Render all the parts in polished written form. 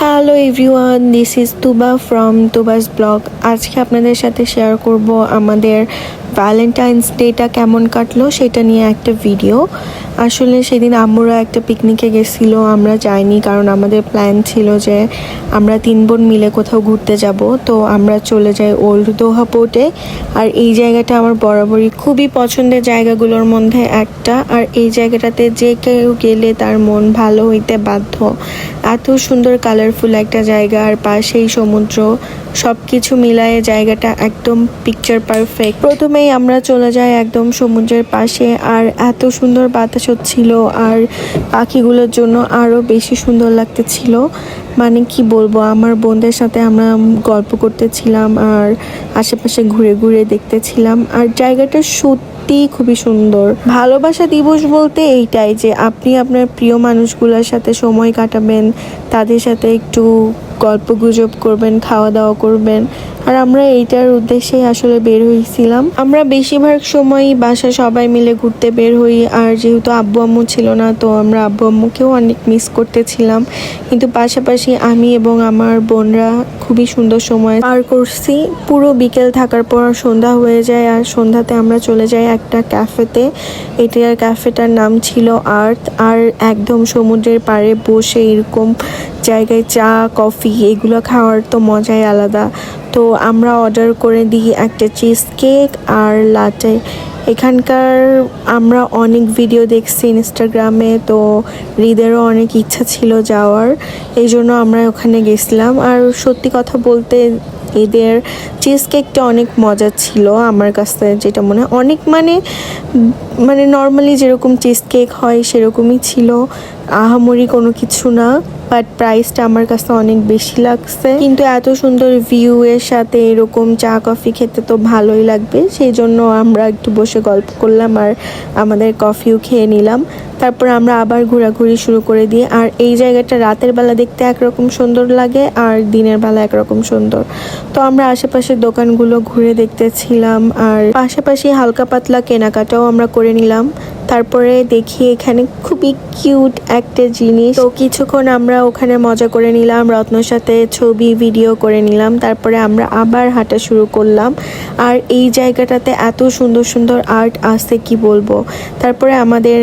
Hello everyone, this is Tuba from তুবাস blog. আজকে আপনাদের সাথে শেয়ার করব আমাদের ভ্যালেন্টাইন্স ডেটা কেমন কাটলো সেটা নিয়ে একটা ভিডিও। আসলে সেদিন আম্মুরা একটা পিকনিকে গেছিলো, আমরা যাইনি কারণ আমাদের প্ল্যান ছিল যে আমরা 3 বোন মিলে কোথাও ঘুরতে যাব। তো আমরা চলে যাই ওল্ড দোহা পোর্টে। আর এই জায়গাটা আমার বরাবরই খুবই পছন্দের জায়গাগুলোর মধ্যে একটা। আর এই জায়গাটাতে যে কেউ গেলে তার মন ভালো হইতে বাধ্য। এত সুন্দর কালারফুল একটা জায়গা, আর পাশেই সমুদ্র, সব কিছু মিলায়ে জায়গাটা একদম পিকচার পারফেক্ট। প্রথমেই আমরা চলে যাই একদম সমুদ্রের পাশে, আর এত সুন্দর বাতাস হচ্ছিল আর পাখিগুলোর জন্য আরও বেশি সুন্দর লাগতেছিল। মানে কি বলবো, আমার বোনদের সাথে আমরা গল্প করতেছিলাম আর আশেপাশে ঘুরে ঘুরে দেখতেছিলাম। আর জায়গাটা সত্যি খুবই সুন্দর। ভালোবাসা দিবস বলতে এইটাই যে আপনি আপনার প্রিয় মানুষগুলোর সাথে সময় কাটাবেন, তাদের সাথে একটু গল্প গুজব করবেন, খাওয়া দাওয়া করবেন। আর আমরা এইটার উদ্দেশ্যেই আসলে বের হয়েছিলাম। আমরা বেশিরভাগ সময়ই বাসা সবাই মিলে ঘুরতে বের হই। আর যেহেতু আব্বু আম্মু ছিল না, তো আমরা আব্বু আম্মুকেও অনেক মিস করতেছিলাম। কিন্তু পাশাপাশি আমি এবং আমার বোনরা খুবই সুন্দর সময় পার করছি। পুরো বিকেল থাকার পর সন্ধ্যা হয়ে যায়, আর সন্ধ্যাতে আমরা চলে যাই একটা ক্যাফেতে। এটার ক্যাফেটার নাম ছিল আর্থ। আর একদম সমুদ্রের পাড়ে বসে এরকম জায়গায় চা কফি এগুলো খাওয়ার তো মজাই আলাদা। তো আমরা অর্ডার করে দিই একটা চিজ কেক আর লাটে। এখানকার আমরা অনেক ভিডিও দেখছি ইনস্টাগ্রামে, তো হৃদেরও অনেক ইচ্ছা ছিল যাওয়ার, এই জন্য আমরা ওখানে গেছিলাম। আর সত্যি কথা বলতে এদের চিজ কেকটা অনেক মজা ছিল আমার কাছে, যেটা মনে হয় অনেক মানে নর্মালি যেরকম চিজ কেক হয় সেরকমই ছিল, আহামরি কোনো কিছু না। বাট প্রাইসটা আমার কাছে অনেক বেশি লাগছে। কিন্তু এত সুন্দর ভিউ এর সাথে এরকম চা কফি খেতে তো ভালোই লাগবে, সেই জন্য আমরা একটু বসে গল্প করলাম আর আমাদের কফিও খেয়ে নিলাম। তারপর আমরা আবার ঘোরাঘুরি শুরু করে দিই। আর এই জায়গাটা রাতের বেলা দেখতে একরকম সুন্দর লাগে আর দিনের বেলা একরকম সুন্দর। তো আমরা আশেপাশের দোকানগুলো ঘুরে দেখতেছিলাম, আর পাশাপাশি হালকা পাতলা কেনাকাটাও আমরা করে নিলাম। তারপরে দেখি এখানে খুবই কিউট একটা জিনিস, তো কিছুক্ষণ আমরা ওখানে মজা করে নিলাম, রত্নর সাথে ছবি ভিডিও করে নিলাম। তারপরে আমরা আবার হাঁটা শুরু করলাম। আর এই জায়গাটাতে এত সুন্দর সুন্দর আর্ট আছে কি বলবো। তারপরে আমাদের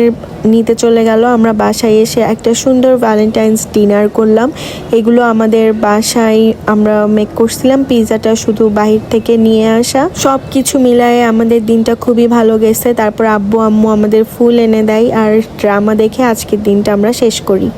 নিতে চলে গেল। আমরা বাসায় এসে একটা সুন্দর ভ্যালেন্টাইন্স ডিনার করলাম। এগুলো আমাদের বাসায় আমরা মেক করছিলাম, পিৎজাটা শুধু বাহির থেকে নিয়ে আসা। সব কিছু মিলায়ে আমাদের দিনটা খুবই ভালো গেছে। তারপর আব্বু আম্মু আমাদের ফুল এনে দেয়, আর ড্রামা দেখে আজকের দিনটা আমরা শেষ করি।